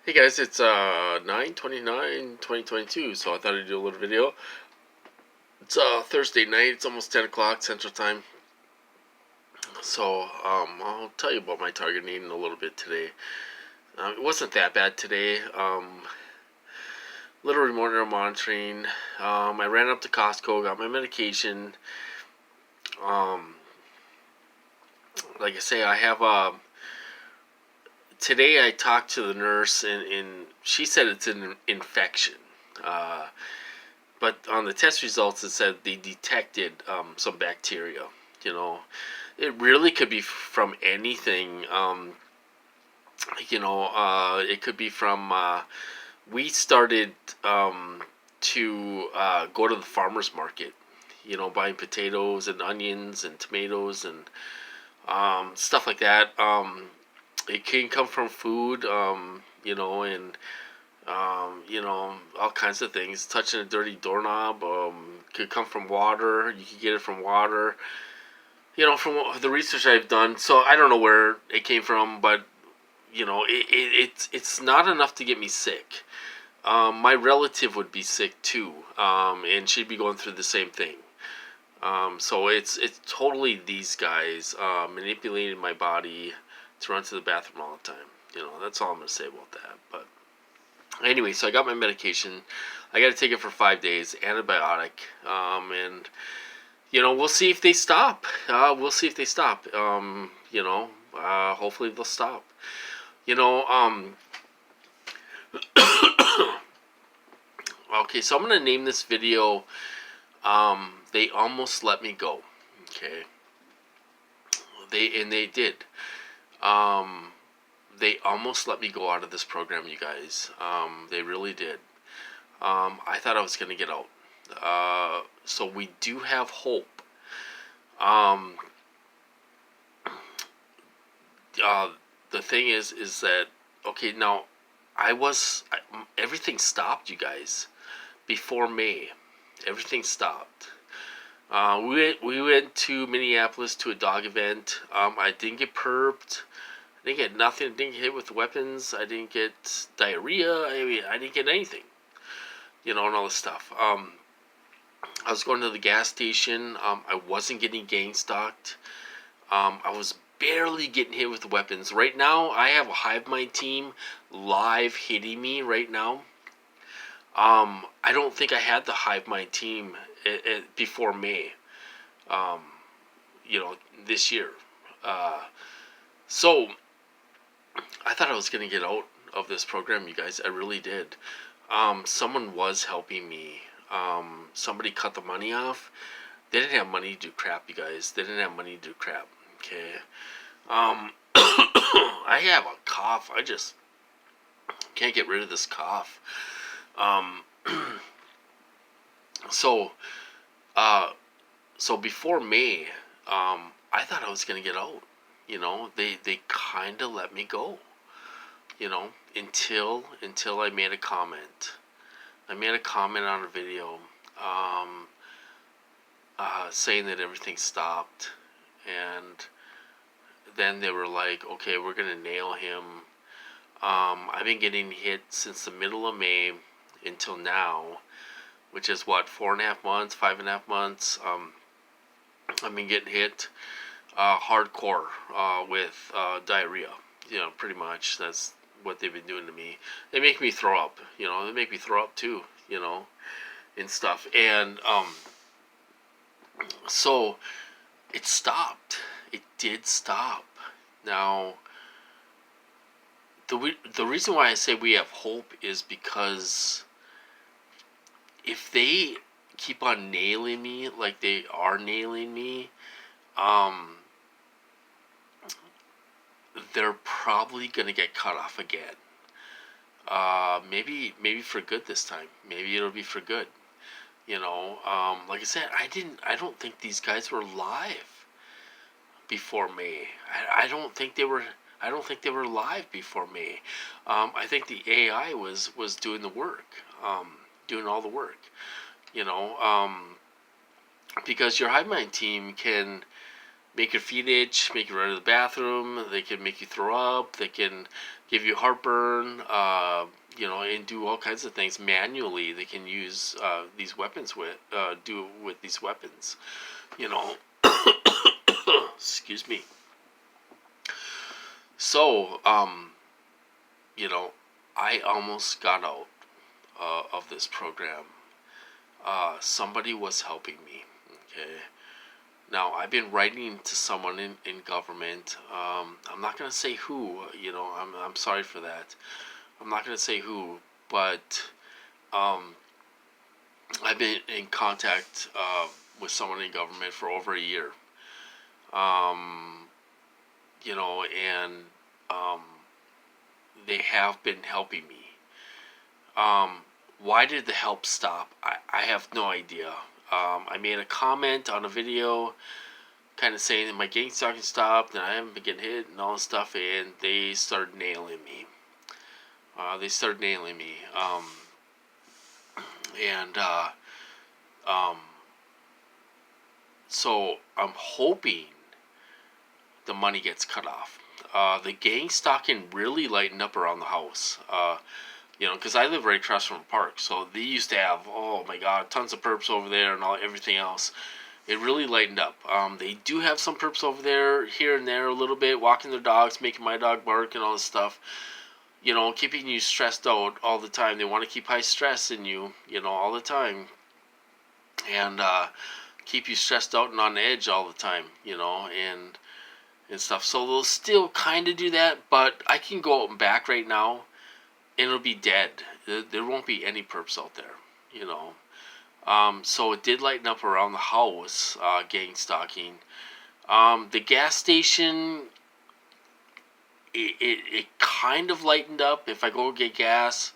Hey guys, it's 9/29/2022, so I thought I'd do a little video. It's Thursday night, it's almost 10 o'clock Central Time. So I'll tell you about my target need in a little bit today. It wasn't that bad today. Little remote neural monitoring. I ran up to Costco, got my medication. Um, like I say, I have today I talked to the nurse and she said it's an infection. Uh, but on the test results, it said they detected some bacteria. You know, it really could be from anything. It could be from. We started to go to the farmers market. You know, buying potatoes and onions and tomatoes and stuff like that. It can come from food. All kinds of things. Touching a dirty doorknob could come from water. You could get it from water. From the research I've done, so I don't know where it came from, but it's not enough to get me sick. My relative would be sick too, and she'd be going through the same thing. So it's totally these guys manipulating my body to run to the bathroom all the time. That's all I'm gonna say about that. But anyway, so I got my medication. I got to take it for 5 days, antibiotic, and we'll see if they stop. We'll see if they stop. Hopefully they'll stop. You know, um, okay, so I'm gonna name this video. They almost let me go. Okay, they did. Um, they almost let me go out of this program, you guys. They really did. I thought I was gonna get out. So we do have hope. Um, uh, the thing is that okay now, everything stopped, you guys, before May. Everything stopped. We went to Minneapolis to a dog event. I didn't get perped. I didn't get nothing. I didn't get hit with weapons. I didn't get diarrhea. I mean, I didn't get anything. And all this stuff. I was going to the gas station. I wasn't getting gang stalked. I was barely getting hit with weapons. Right now, I have a Hive Mind team live hitting me right now. I don't think I had the Hive Mind team before May. Um, this year. So I thought I was gonna get out of this program, you guys. I really did. Someone was helping me. Somebody cut the money off. They didn't have money to do crap, you guys. They didn't have money to do crap. Okay. I have a cough. I just can't get rid of this cough. Um, so, uh, so before May, I thought I was gonna get out. They kind of let me go. Until I made a comment. I made a comment on a video, um, saying that everything stopped, and then they were like, "Okay, we're gonna nail him." I've been getting hit since the middle of May until now, which is what, 4.5 months, 5.5 months. I've been getting hit hardcore with diarrhea. Pretty much that's what they've been doing to me. They make me throw up. They make me throw up too. And stuff. And so it stopped. It did stop. Now, the reason why I say we have hope is because if they keep on nailing me like they are nailing me, um, they're probably gonna get cut off again. Maybe for good this time. Maybe it'll be for good. Like I said, I don't think these guys were live before May. I don't think they were. I don't think they were live before May. I think the AI was doing the work, doing all the work. You know, um, because your Hive Mind team can make your feet itch, make you run to the bathroom. They can make you throw up. They can give you heartburn, and do all kinds of things manually. They can use these weapons with these weapons, you know. Excuse me. So, I almost got out of this program. Somebody was helping me. Okay. Now, I've been writing to someone in government. I'm not going to say who, I'm sorry for that. I'm not going to say who, but I've been in contact with someone in government for over a year. And they have been helping me. Why did the help stop? I have no idea. I made a comment on a video kind of saying that my gang stalking stopped and I haven't been getting hit and all this stuff, and they started nailing me. And so I'm hoping the money gets cut off. The gang stalking really lightened up around the house. Because I live right across from a park, so they used to have, oh my god, tons of perps over there and everything else. It really lightened up. They do have some perps over there, here and there, a little bit, walking their dogs, making my dog bark and all this stuff. Keeping you stressed out all the time. They want to keep high stress in you, all the time. And keep you stressed out and on edge all the time, and stuff. So they'll still kind of do that, but I can go out and back right now, and it'll be dead. There won't be any perps out there, So it did lighten up around the house, gang stalking. The gas station, it kind of lightened up. If I go get gas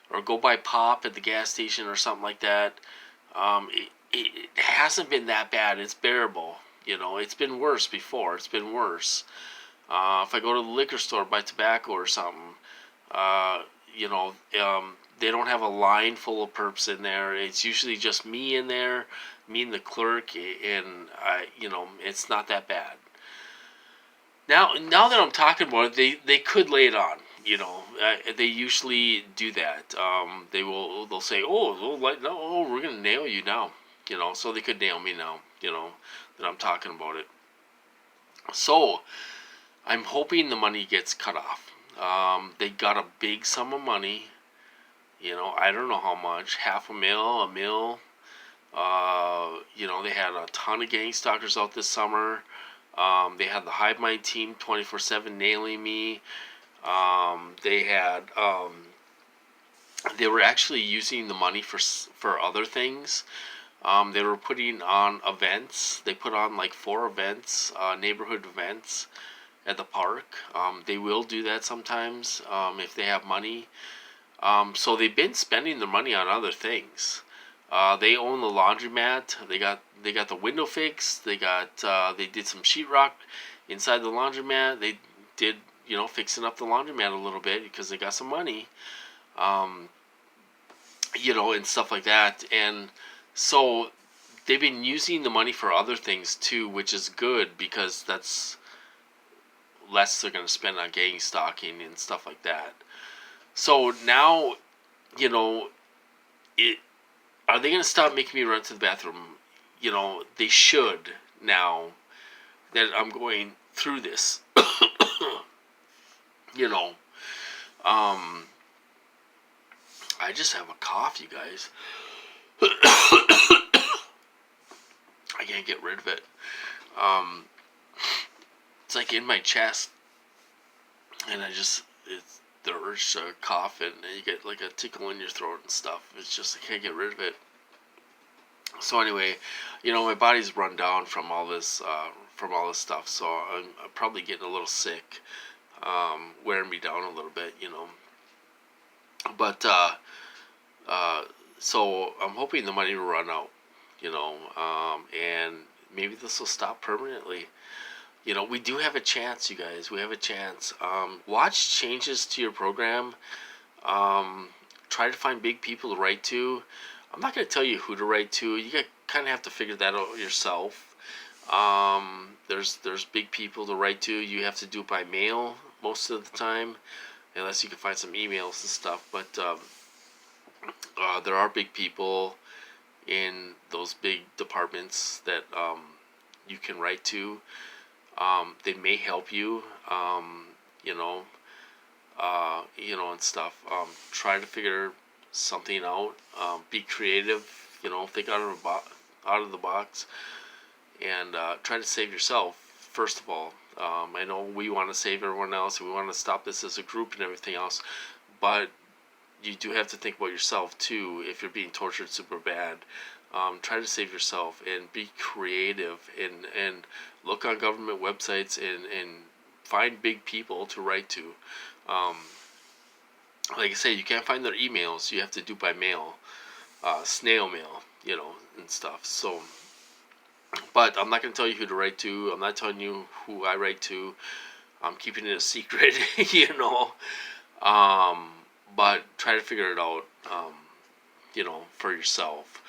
or go buy pop at the gas station or something like that, it hasn't been that bad. It's bearable. It's been worse before. It's been worse. If I go to the liquor store, buy tobacco or something, they don't have a line full of perps in there. It's usually just me in there, me and the clerk, and it's not that bad. Now that I'm talking about it, they could lay it on. They usually do that. They'll say, we're gonna nail you now. So they could nail me now. That I'm talking about it. So I'm hoping the money gets cut off. They got a big sum of money. I don't know how much. $500,000, $1 million. They had a ton of gang stalkers out this summer. They had the Hive Mind team 24/7 nailing me. They were actually using the money for other things. They were putting on events. They put on like 4 events, neighborhood events at the park. They will do that sometimes if they have money. So they've been spending their money on other things. They own the laundromat. They got the window fixed. They did some sheetrock inside the laundromat. They did fixing up the laundromat a little bit because they got some money. And stuff like that. And so they've been using the money for other things too, which is good because that's less they're going to spend on gang stalking and stuff like that. So now, are they going to stop making me run to the bathroom? They should now that I'm going through this. I just have a cough, you guys. I can't get rid of it. It's like in my chest, and it's the urge to cough, and you get like a tickle in your throat and stuff. It's just I can't get rid of it. So anyway, my body's run down from all this stuff, so I'm probably getting a little sick, wearing me down a little bit, But so I'm hoping the money will run out, and maybe this will stop permanently. We do have a chance, you guys. We have a chance. Watch changes to your program. Try to find big people to write to. I'm not going to tell you who to write to. You kind of have to figure that out yourself. There's big people to write to. You have to do it by mail most of the time. unless you can find some emails and stuff. But there are big people in those big departments that you can write to. They may help you, you know, and stuff. Try to figure something out. Be creative. Think out of the box, and try to save yourself first of all. I know we want to save everyone else, and we want to stop this as a group and everything else, but you do have to think about yourself too. If you're being tortured super bad, try to save yourself and be creative, and look on government websites and find big people to write to. Um, like I say, you can't find their emails. You have to do by mail, snail mail, and stuff. So, but I'm not going to tell you who to write to. I'm not telling you who I write to. I'm keeping it a secret, Um, but try to figure it out, for yourself.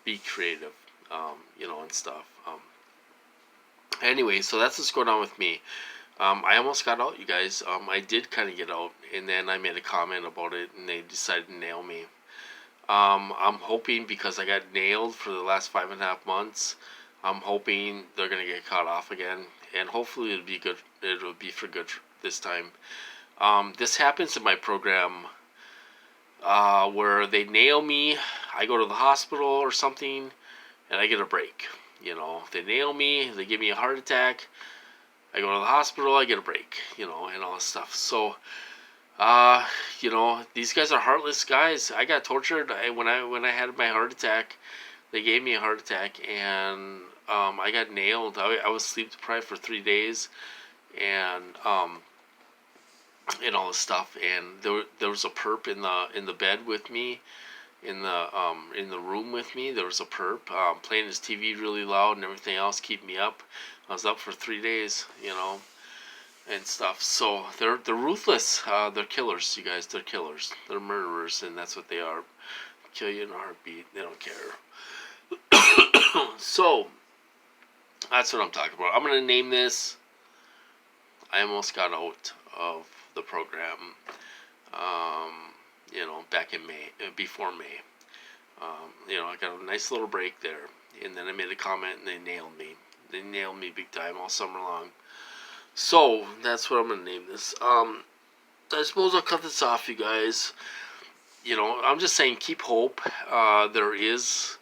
Be creative, and stuff. Anyway, so that's what's going on with me. I almost got out, you guys. I did kind of get out, and then I made a comment about it, and they decided to nail me. I'm hoping, because I got nailed for the last 5.5 months, I'm hoping they're gonna get caught off again, and hopefully it'll be good. It'll be for good this time. This happens in my program, where they nail me. I go to the hospital or something, and I get a break. They nail me. They give me a heart attack. I go to the hospital. I get a break. And all this stuff. So, these guys are heartless guys. I got tortured when I had my heart attack. They gave me a heart attack, and I got nailed. I was sleep deprived for 3 days, and all this stuff. And there was a perp in the bed with me, in the room with me. There was a perp playing his TV really loud and everything else, keep me up. I was up for 3 days, and stuff. So they're ruthless. They're killers, you guys. They're killers. They're murderers, and that's what they are. Kill you in a heartbeat. They don't care. So that's what I'm talking about. I'm gonna name this. I almost got out of the program. Back in May, before May. I got a nice little break there, and then I made a comment, and they nailed me. They nailed me big time all summer long. So that's what I'm gonna name this. I suppose I'll cut this off, you guys. I'm just saying, keep hope. There is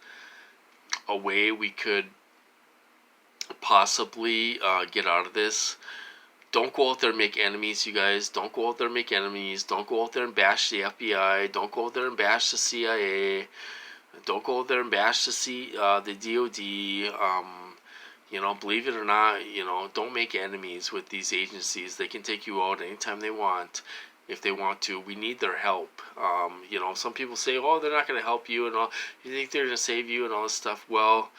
a way we could possibly get out of this. Don't go out there and make enemies, you guys. Don't go out there and make enemies. Don't go out there and bash the FBI. Don't go out there and bash the CIA. Don't go out there and bash the DOD. Believe it or not, don't make enemies with these agencies. They can take you out anytime they want, if they want to. We need their help. Some people say, oh, they're not going to help you and all. You think they're going to save you and all this stuff. Well,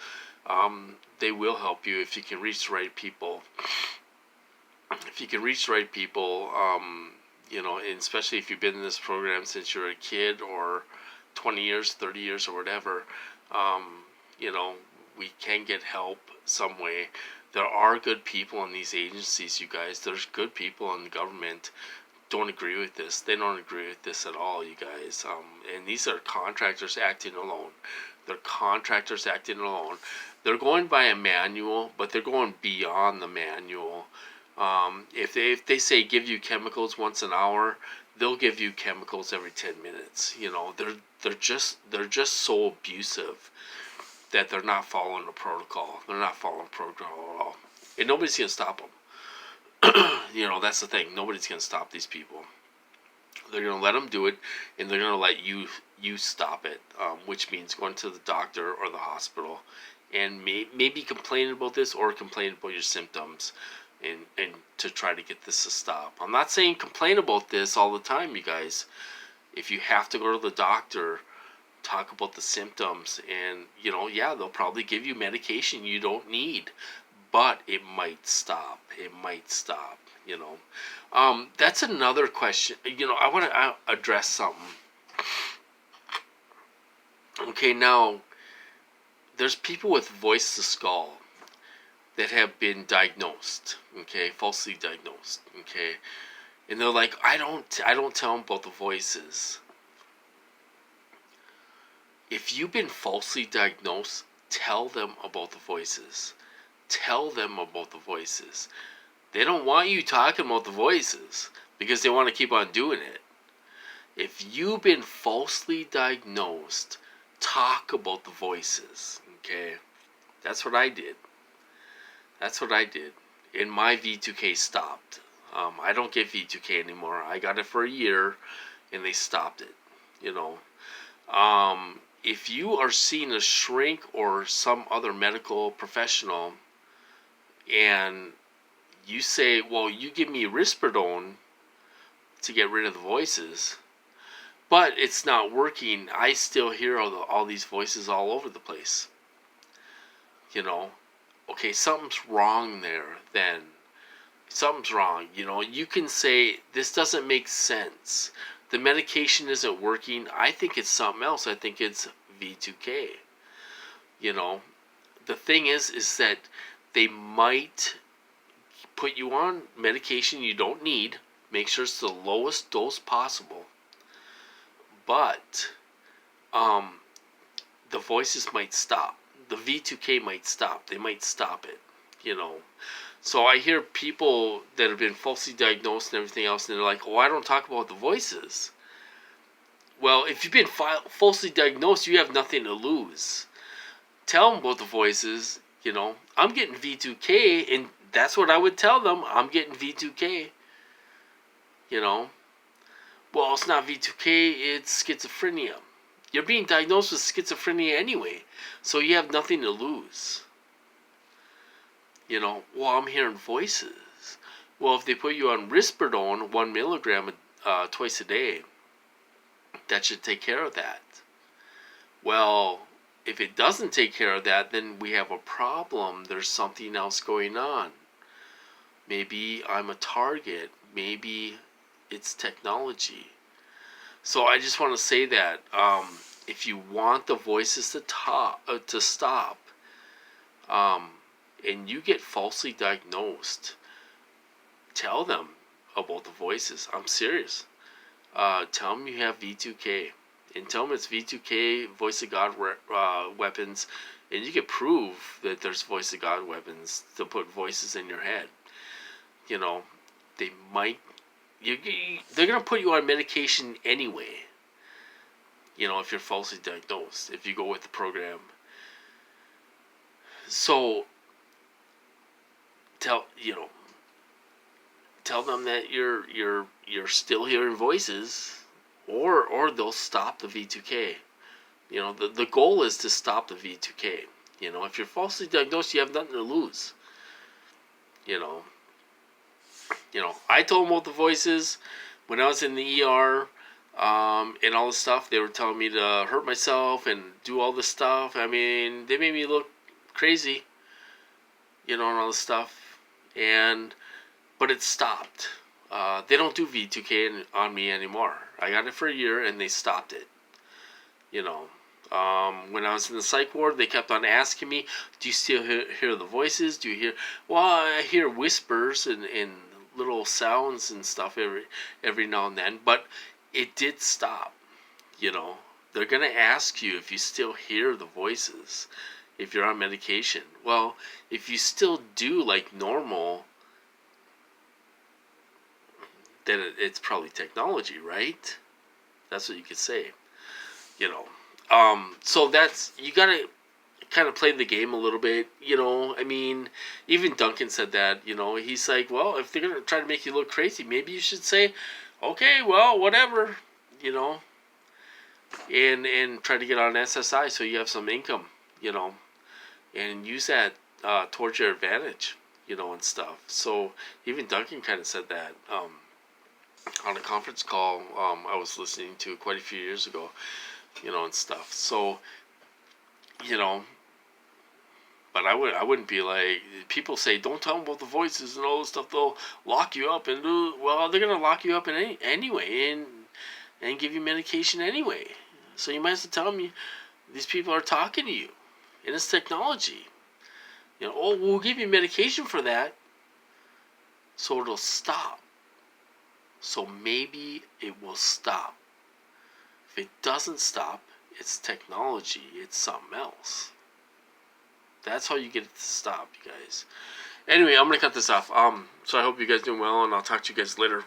they will help you if you can reach the right people. If you can reach the right people, and especially if you've been in this program since you were a kid, or 20 years, 30 years, or whatever, we can get help some way. There are good people in these agencies, you guys. There's good people in the government. Don't agree with this. They don't agree with this at all, you guys. And these are contractors acting alone. They're contractors acting alone. They're going by a manual, but they're going beyond the manual. If they say give you chemicals once an hour, they'll give you chemicals every 10 minutes. They're just so abusive that they're not following the protocol. They're not following protocol at all, and nobody's gonna stop them. That's the thing. Nobody's gonna stop these people. They're gonna let them do it, and they're gonna let you stop it, which means going to the doctor or the hospital, and maybe complain about this, or complain about your symptoms. And to try to get this to stop. I'm not saying complain about this all the time, you guys. If you have to go to the doctor, talk about the symptoms, and they'll probably give you medication you don't need, but it might stop. That's another question. I want to address something. Okay, now there's people with voice to skull that have been diagnosed, falsely diagnosed, And they're like, I don't tell them about the voices. If you've been falsely diagnosed, tell them about the voices. Tell them about the voices. They don't want you talking about the voices because they want to keep on doing it. If you've been falsely diagnosed, talk about the voices. Okay? That's what I did. That's what I did. And my V2K stopped. I don't get V2K anymore. I got it for a year and they stopped it. You know. If you are seeing a shrink or some other medical professional and you say, well, you give me risperidone to get rid of the voices, but it's not working, I still hear all these voices all over the place. You know, okay, something's wrong there then. Something's wrong. You know, you can say, this doesn't make sense. The medication isn't working. I think it's something else. I think it's V2K. You know, the thing is that they might put you on medication you don't need. Make sure it's the lowest dose possible. But the voices might stop. The V2K might stop. They might stop it, you know. So I hear people that have been falsely diagnosed and everything else, and they're like, oh, I don't talk about the voices. Well, if you've been falsely diagnosed, you have nothing to lose. Tell them about the voices, you know. I'm getting V2K, and that's what I would tell them. I'm getting V2K, you know. Well, it's not V2K, it's schizophrenia. You're being diagnosed with schizophrenia anyway, so you have nothing to lose. You know, well, I'm hearing voices. Well, if they put you on risperidone, 1 milligram twice a day, that should take care of that. Well, if it doesn't take care of that, then we have a problem. There's something else going on. Maybe I'm a target. Maybe it's technology. So I just want to say that if you want the voices to stop, and you get falsely diagnosed, tell them about the voices. I'm serious. Tell them you have V2K, and tell them it's V2K, Voice of God weapons, and you can prove that there's Voice of God weapons to put voices in your head. You know, they might. They're gonna put you on medication anyway. You know, if you're falsely diagnosed, if you go with the program. So tell them that you're still hearing voices, or they'll stop the V2K. You know, the goal is to stop the V2K. You know, if you're falsely diagnosed, you have nothing to lose. You know, I told them about the voices when I was in the ER, and all this stuff. They were telling me to hurt myself and do all this stuff. I mean, they made me look crazy, you know, and all this stuff. But it stopped. They don't do V2K on me anymore. I got it for a year and they stopped it. You know, when I was in the psych ward, they kept on asking me, do you still hear the voices? Do you hear? Well, I hear whispers and little sounds and stuff every now and then, but it did stop. You know, they're gonna ask you if you still hear the voices if you're on medication. Well, if you still do like normal, then it's probably technology, right? That's what you could say. You know, so that's, you gotta kind of play the game a little bit, you know. I mean, even Duncan said that, you know. He's like, well, if they're gonna try to make you look crazy, maybe you should say, okay, well, whatever, you know, and try to get on SSI so you have some income, you know, and use that towards your advantage, you know, and stuff. So even Duncan kind of said that on a conference call I was listening to quite a few years ago, you know, and stuff. So, you know, but I wouldn't be like, people say don't tell them about the voices and all this stuff. They'll lock you up and do, well, they're gonna lock you up anyway and give you medication anyway. So you might as well tell them these people are talking to you, and it's technology. You know, oh, we'll give you medication for that, so it'll stop. So maybe it will stop. If it doesn't stop, it's technology, it's something else. That's how you get it to stop, you guys. Anyway, I'm gonna cut this off. So I hope you guys doing well, and I'll talk to you guys later.